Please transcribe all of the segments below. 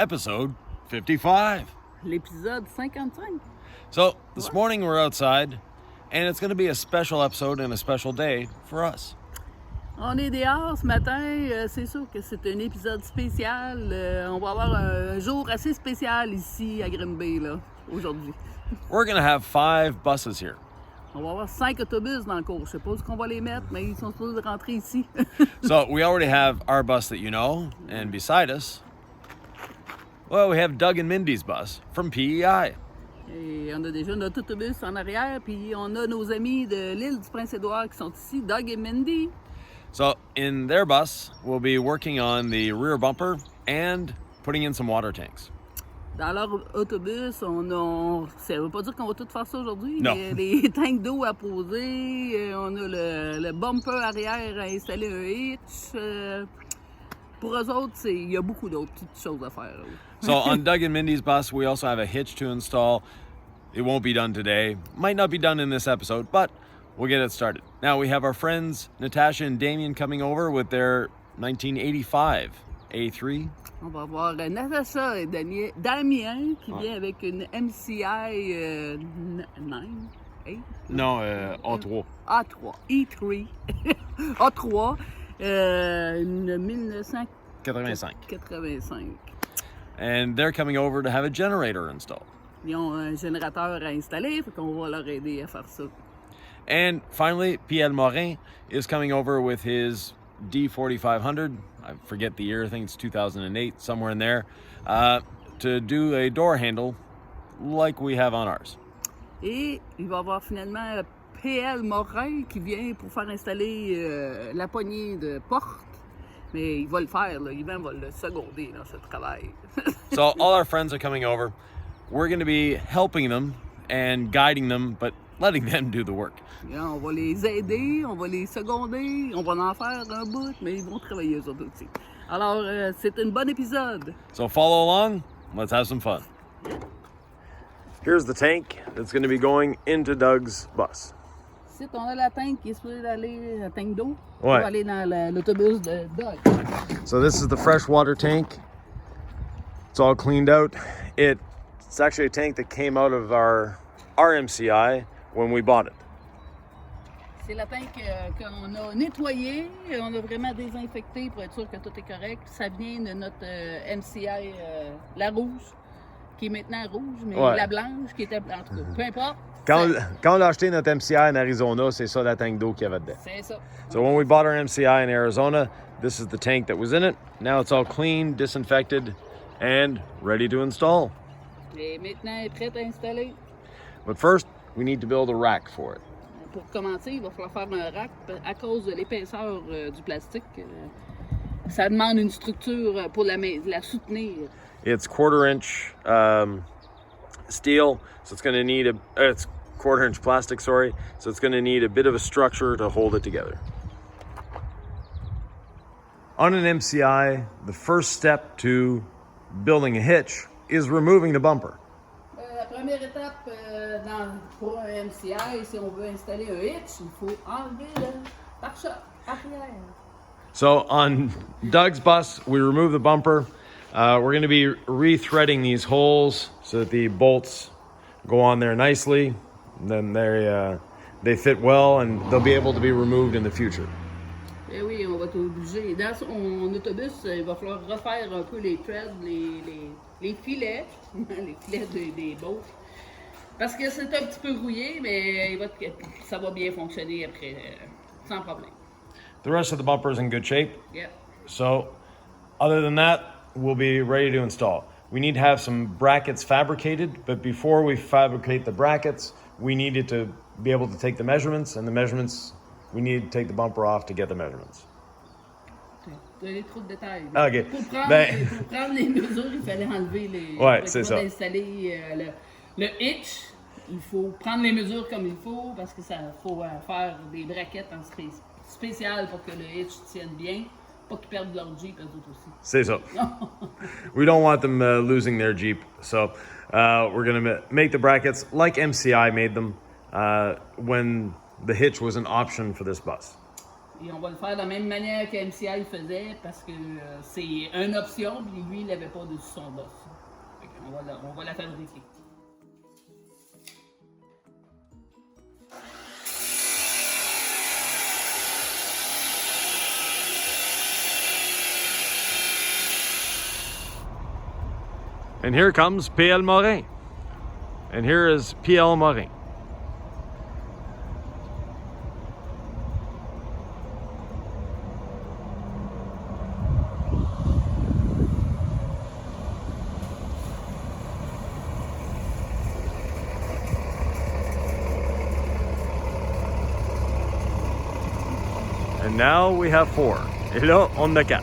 episode 55. L'épisode 55. So this morning we're outside, and it's going to be a special episode and a special day for us. On est dehors ce matin, c'est sûr que c'est un épisode spécial. On va avoir un jour assez spécial ici à Grimby, là, aujourd'hui. We're going to have 5 buses here. On va avoir 5 autobus dans le cours. Je sais pas où qu'on va les mettre, mais ils sont supposés rentrer ici. So we already have our bus that you know, and beside us, well, we have Doug and Mindy's bus from PEI. Et on a déjà notre autobus en arrière, puis on a nos amis de l'île du Prince-Édouard qui sont ici, Doug et Mindy. So in their bus, we'll be working on the rear bumper and putting in some water tanks. Dans leur autobus, ça veut pas dire qu'on va tout faire ça aujourd'hui. Non. Il y a des tanks d'eau à poser, on a le bumper arrière à installer un hitch. Pour eux autres, il y a beaucoup d'autres petites choses à faire. So on Doug and Mindy's bus, we also have a hitch to install. It won't be done today. Might not be done in this episode, but we'll get it started. Now we have our friends Natacha and Damien coming over with their 1985 A3. On va voir Natacha et Damien qui vient avec une MCI 9, 8? No, A3. A3, E3, A3, une 1985. And they're coming over to have a generator installed. Ils ont un générateur à installer, fait qu'on va leur aider à faire ça. And finally, Pierre Luc Morin is coming over with his D4500. I forget the year, I think it's 2008, somewhere in there, to do a door handle like we have on ours. Et il va y avoir finalement Pierre Luc Morin qui vient pour faire installer la poignée de porte. Mais il va le faire, là. Il va le seconder dans ce travail. So all our friends are coming over. We're going to be helping them and guiding them, but letting them do the work. On va les aider, on va les seconder, on va en faire un bout, mais ils vont travailler eux autres aussi. Alors, c'est un bon épisode. So follow along, let's have some fun. Here's the tank that's going to be going into Doug's bus. Ici, on a la tank qui est supposée aller, la tank d'eau, Ouais. pour aller dans l'autobus de Doug. So this is the freshwater tank. It's all cleaned out. It's actually a tank that came out of our MCI when we bought it. C'est la tank qu'on a nettoyée, on a vraiment désinfecté pour être sûr que tout est correct. Ça vient de notre MCI, la rouge, qui est maintenant rouge, mais Ouais. la blanche qui était en tout cas, peu importe. Quand on a acheté notre MCI en Arizona, c'est ça la tank d'eau qu'il y avait dedans. C'est ça. So when we bought our MCI in Arizona, this is the tank that was in it. Now it's all clean, disinfected, and ready to install. Et maintenant, elle est prête à installer. But first, we need to build a rack for it. Pour commencer, il va falloir faire un rack à cause de l'épaisseur du plastique. Ça demande une structure pour la soutenir. It's 1/4-inch steel, so it's going to need it's 1/4-inch plastic, sorry. So it's going to need a bit of a structure to hold it together. On an MCI, the first step to building a hitch is removing the bumper. La première étape pour un MCI, si on veut installer un hitch, il faut enlever le pare-choc arrière. So on Doug's bus, we remove the bumper. We're going to be re-threading these holes so that the bolts go on there nicely. Then they fit well and they'll be able to be removed in the future. Eh oui, on va être obligé. Dans son autobus, il va falloir refaire un peu les threads, les filets, les filets des bolts. Parce que c'est un petit peu rouillé, mais ça va bien fonctionner après, sans problème. The rest of the bumper is in good shape. Yeah. So other than that, we'll be ready to install. We need to have some brackets fabricated, but before we fabricate the brackets, we needed to be able to take the measurements, and the measurements, we needed to take the bumper off to get the measurements. Donner trop de détails. OK. Pour prendre les mesures, il fallait enlever les... Ouais, c'est ça. Pour installer le hitch, il faut prendre les mesures comme il faut, parce que ça faut faire des braquettes en spéciales pour que le hitch tienne bien. Pas qu'ils perdent leur Jeep, eux autres aussi. C'est ça. We don't want them losing their Jeep. So we're going to make the brackets like MCI made them when the hitch was an option for this bus. Et on va le faire de la même manière que MCI faisait parce que c'est une option, puis lui, il n'avait pas de son boss. On va la fabriquer. And here comes Pierre Morin. And here is Pierre Morin. And now we have 4. Et là, on a 4.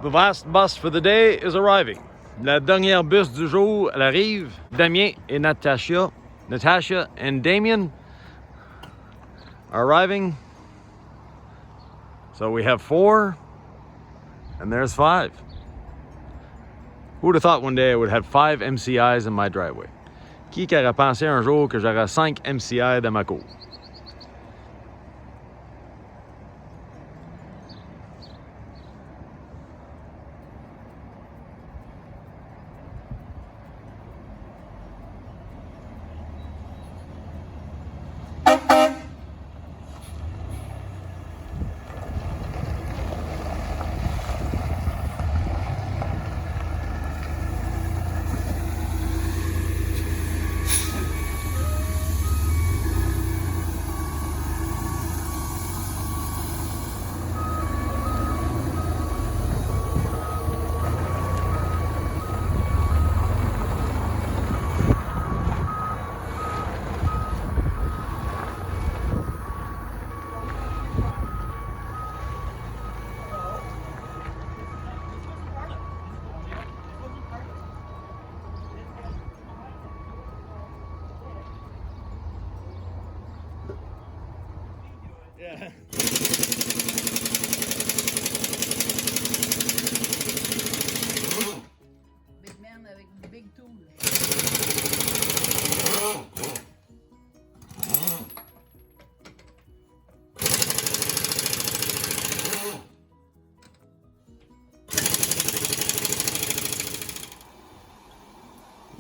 The last bus for the day is arriving. La dernière bus du jour, elle arrive. Damien et Natacha and Damien are arriving. So we have 4, and there's 5. Who would have thought one day I would have 5 MCIs in my driveway? Qui aurait pensé un jour que j'aurais 5 MCI dans ma cour? Yeah. Big man avec big tool.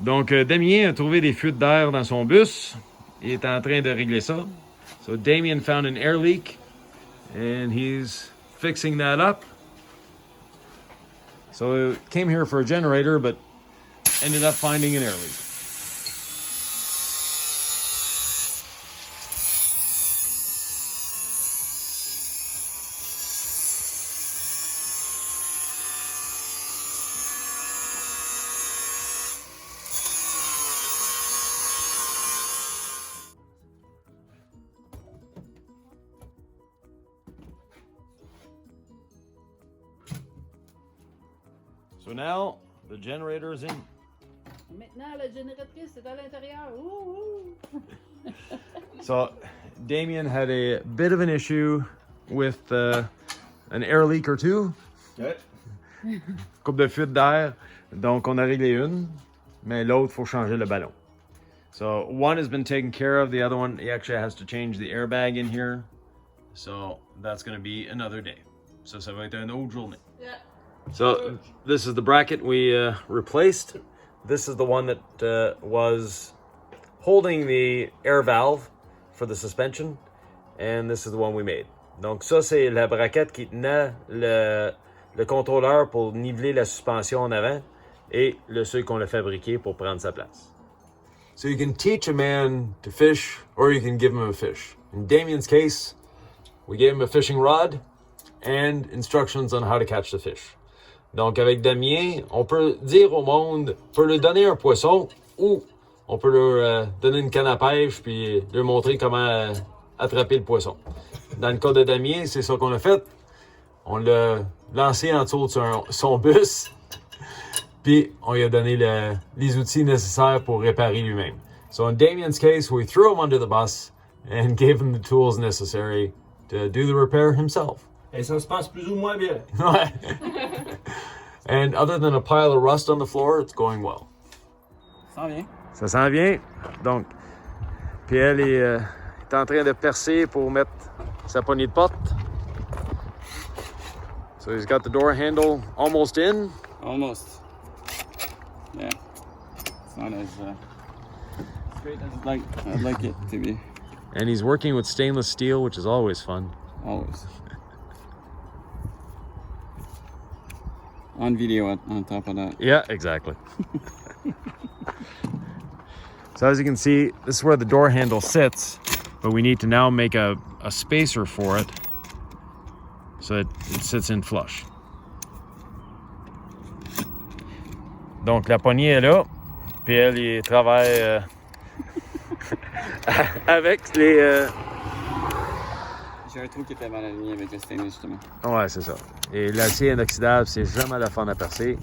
Donc, Damien a trouvé des fuites d'air dans son bus. Il est en train de régler ça. So Damien found an air leak and he's fixing that up. So came here for a generator, but ended up finding an air leak. So now the generator is in. Maintenant, la génératrice est à l'intérieur. So Damien had a bit of an issue with an air leak or two. Ouais. Coupe de fuite d'air. Donc on a réglé une, mais l'autre, faut changer le ballon. So one has been taken care of. The other one, he actually has to change the airbag in here. So that's going to be another day. So ça va être une autre journée. Yeah. So this is the bracket we replaced. This is the one that was holding the air valve for the suspension. And this is the one we made. Donc ça, c'est la braquette qui tenait le contrôleur pour niveler la suspension en avant et le celui qu'on a fabriqué pour prendre sa place. So you can teach a man to fish or you can give him a fish. In Damien's case, we gave him a fishing rod and instructions on how to catch the fish. Donc, avec Damien, on peut dire au monde, on peut leur donner un poisson ou on peut leur donner une canne à pêche puis leur montrer comment attraper le poisson. Dans le cas de Damien, c'est ça qu'on a fait. On l'a lancé en dessous de son bus, puis on lui a donné les outils nécessaires pour réparer lui-même. So in Damien's case, we threw him under the bus and gave him the tools necessary to do the repair himself. Et ça se passe plus ou moins bien. And other than a pile of rust on the floor, it's going well. Ça vient. Ça s'en vient. Donc, Pierre est en train de percer pour mettre sa poignée de porte. So he's got the door handle almost in. Almost. Yeah. It's not as straight as I'd like it to be. And he's working with stainless steel, which is always fun. Always. On video on top of that. Yeah, exactly. So as you can see, this is where the door handle sits, but we need to now make a spacer for it so that it sits in flush. Donc la poignée est là, puis elle il travaille avec les... J'ai un trou qui était mal aligné avec le stainless justement. Ouais, c'est ça. Et l'acier inoxydable, c'est jamais la fun à percer.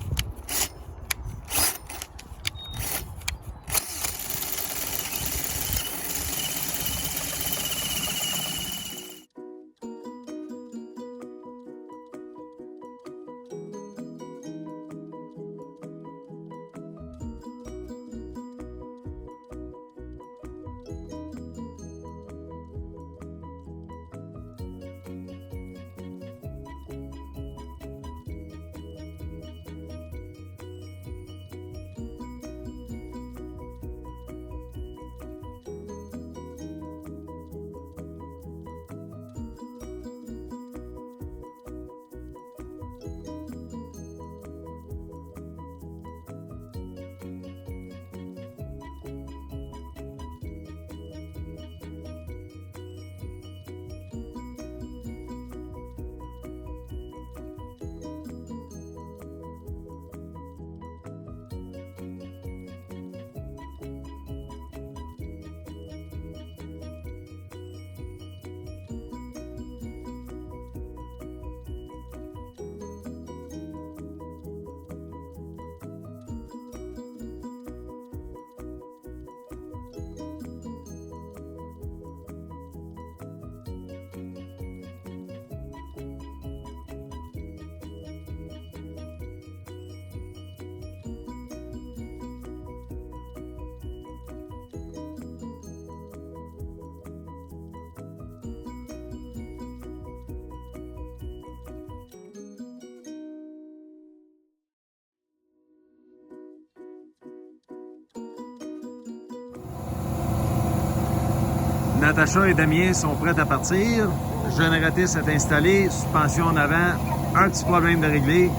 Natacha et Damien sont prêts à partir. Génératrice est installée, suspension en avant, un petit problème de régler.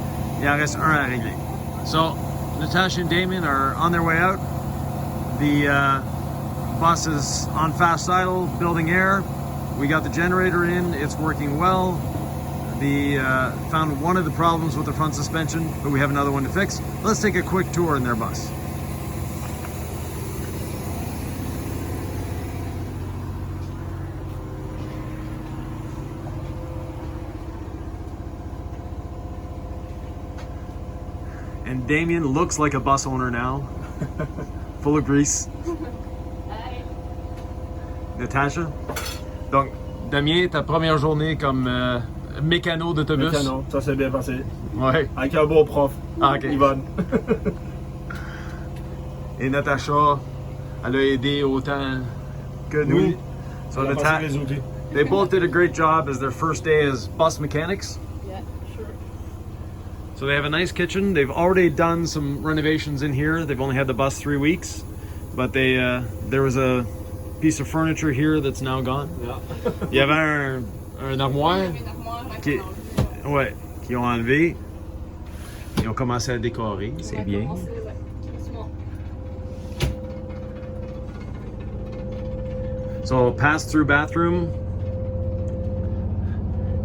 Il en reste un à régler. So, Natacha and Damien are on their way out. The bus is on fast idle, building air. We got the generator in, it's working well. Found one of the problems with the front suspension, but we have another one to fix. Let's take a quick tour in their bus. And Damien looks like a bus owner now, full of grease. Hi. Natacha. Donc, Damien, ta première journée comme mécano d'autobus. Mécano, ça s'est bien passé. Ouais. Avec un beau prof, Ah, ok. Yvonne. Et Natacha, elle a aidé autant que nous. Oui. So On a passé les outils. they both did a great job as their first day as bus mechanics. Yeah, sure. So they have a nice kitchen. They've already done some renovations in here. They've only had the bus 3 weeks, but there was a piece of furniture here that's now gone. Yeah. Il y avait un armoire qui, ouais, qui ont enlevé. Ils ont commencé à décorer, c'est bien. So pass-through bathroom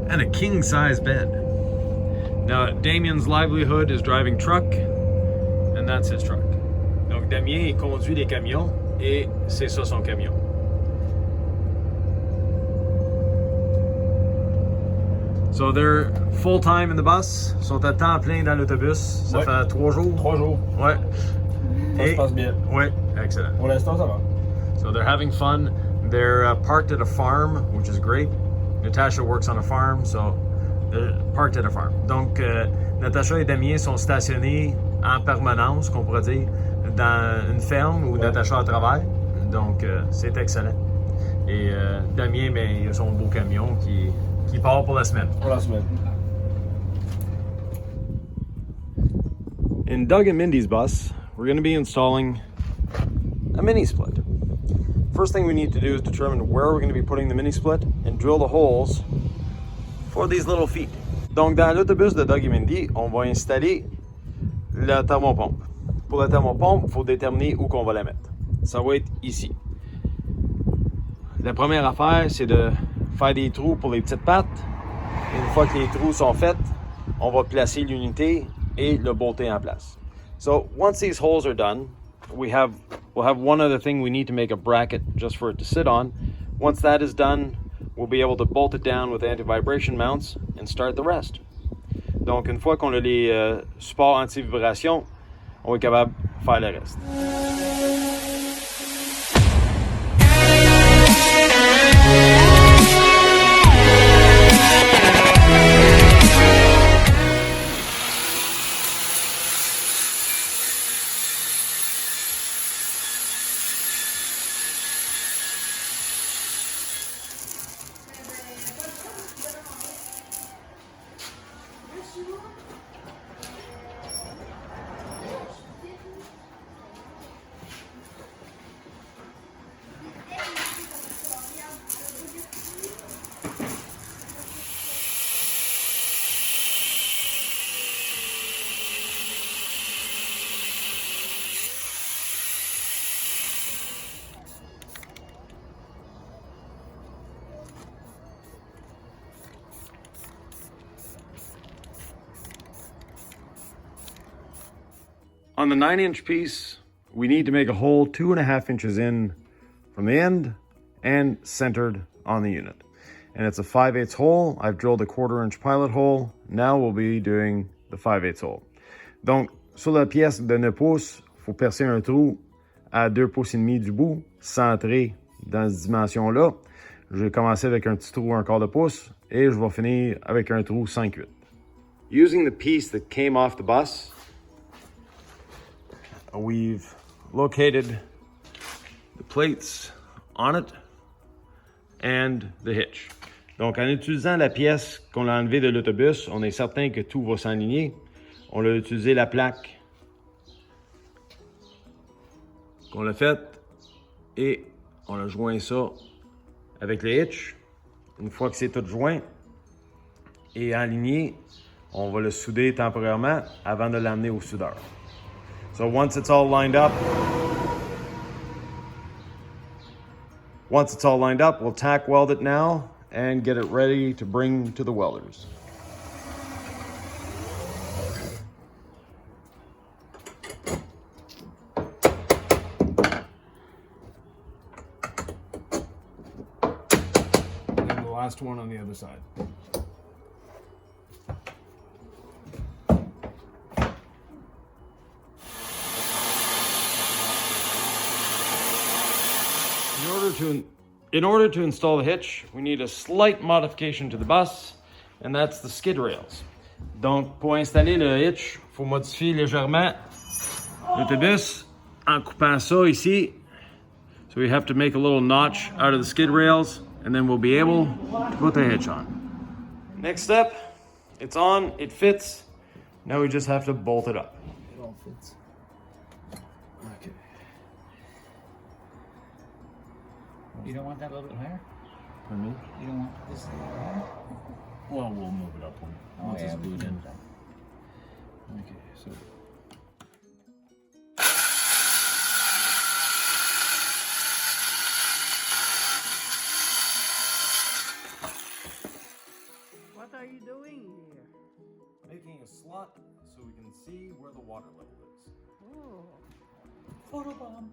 and a king-size bed. Now, Damien's livelihood is driving truck, and that's his truck. Donc, Damien, il conduit les camions, et c'est ça son camion. So, they're full-time in the bus, sont à temps plein dans l'autobus. Ça Ouais. fait 3 jours. 3 jours. Ouais. Ça se passe bien. Ouais, excellent. Pour l'instant, ça va. So they're having fun. They're parked at a farm, which is great. Natasha works on a farm, so they're parked at a farm. Donc, Natacha et Damien sont stationnés en permanence, qu'on pourrait dire, dans une ferme où Natacha travaille. Donc, c'est excellent. Et Damien, ben, il a son beau camion qui part pour la semaine. Pour la semaine. In Doug and Mindy's bus, we're going to be installing a mini split. First thing we need to do is determine where we're going to be putting the mini split and drill the holes for these little feet. Donc, dans l'autobus de Doug et Mindy, on va installer la thermopompe. Pour la thermopompe, il faut déterminer où qu'on va la mettre. Ça va être ici. La première affaire, c'est de faire des trous pour les petites pattes. Et une fois que les trous sont faits, on va placer l'unité et le bolter en place. So, once these holes are done, we'll have one other thing. We need to make a bracket just for it to sit on. Once that is done, we'll be able to bolt it down with anti-vibration mounts and start the rest. Donc, une fois qu'on a les supports anti-vibration, on va être capable de faire le reste. On the 9-inch piece, we need to make a hole 2.5 inches in from the end and centered on the unit. And it's a 5/8 hole. I've drilled a 1/4 inch pilot hole. Now we'll be doing the 5/8 hole. Donc, sur la pièce de 9 pouces, il faut percer un trou à 2 pouces et demi du bout, centré dans cette dimension-là. Je vais commencer avec un petit trou 1/4 de pouce et je vais finir avec un trou 5/8. Using the piece that came off the bus, we've located the plates on it and the hitch. Donc, en utilisant la pièce qu'on a enlevée de l'autobus, on est certain que tout va s'aligner. On a utilisé la plaque qu'on l'a faite et on a joint ça avec le hitch. Une fois que c'est tout joint et aligné, on va le souder temporairement avant de l'amener au soudeur. So once it's all lined up, we'll tack weld it now and get it ready to bring to the welders. And the last one on the other side. In order to install the hitch, we need a slight modification to the bus, and that's the skid rails. Donc, pour installer le hitch, il faut modifier légèrement l'autobus en coupant ça ici. So we have to make a little notch out of the skid rails, and then we'll be able to put the hitch on. Next step, it's on, it fits. Now we just have to bolt it up. It all fits. Okay. You don't want that a little bit higher? For me? You don't want this a little bit higher? Well, we'll move it up once it's glued in. that. Okay, so. What are you doing here? Making cleaning a slot so we can see where the water level is. Photobomb.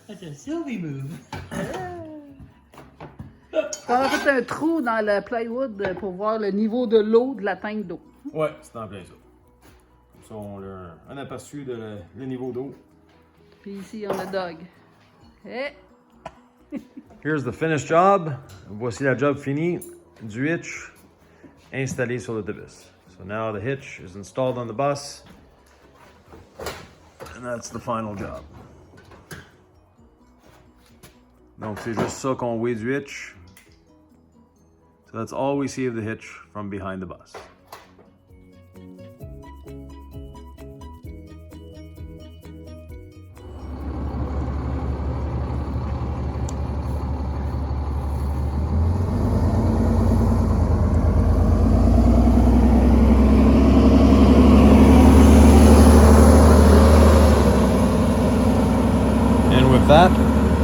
That's a Sylvie move. On a fait un trou dans le plywood pour voir le niveau de l'eau de la tank d'eau. Ouais, c'est en plein ça. Comme ça, on a un aperçu de le niveau d'eau. Puis ici, on a Doug. Eh. Here's the finished job. Voici la job finie du hitch installé sur l'autobus. So now the hitch is installed on the bus. And that's the final job. Donc c'est juste ça qu'on voit du hitch. So that's all we see of the hitch from behind the bus. And with that,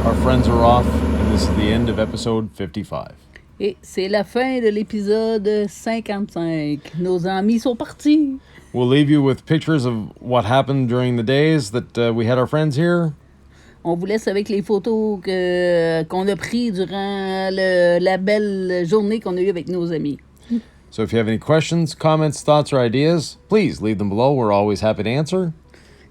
our friends are off, and this is the end of episode 55. Et c'est la fin de l'épisode 55. Nos amis sont partis. We'll leave you with pictures of what happened during the days that we had our friends here. On vous laisse avec les photos qu'on a prises durant la belle journée qu'on a eue avec nos amis. So if you have any questions, comments, thoughts, or ideas, please leave them below. We're always happy to answer.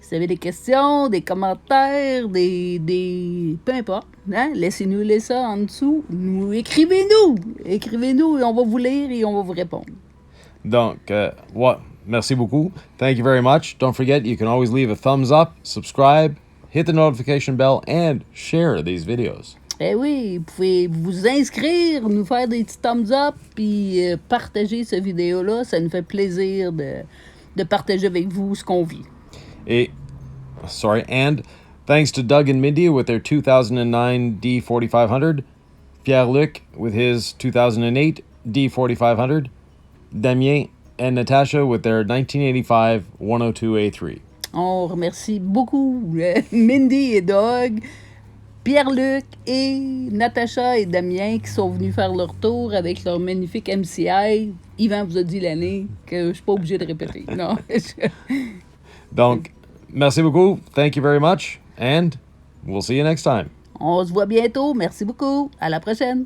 Si vous avez des questions, des commentaires, peu importe, hein? Laissez-nous ça en dessous. Écrivez-nous et on va vous lire et on va vous répondre. Donc, merci beaucoup. Thank you very much. Don't forget, you can always leave a thumbs up, subscribe, hit the notification bell, and share these videos. Eh oui, vous pouvez vous inscrire, nous faire des petits thumbs up, puis partager cette vidéo-là. Ça nous fait plaisir de partager avec vous ce qu'on vit. And thanks to Doug and Mindy with their 2009 D4500, Pierre Luc with his 2008 D4500, Damien and Natacha with their 1985 102A3. On remercie beaucoup Mindy et Doug, Pierre-Luc et Natacha et Damien qui sont venus faire leur tour avec leur magnifique MCI. Yvan vous a dit l'année que je ne suis pas obligée de répéter. Non. Donc, merci beaucoup. Thank you very much. And we'll see you next time. On se voit bientôt. Merci beaucoup. À la prochaine.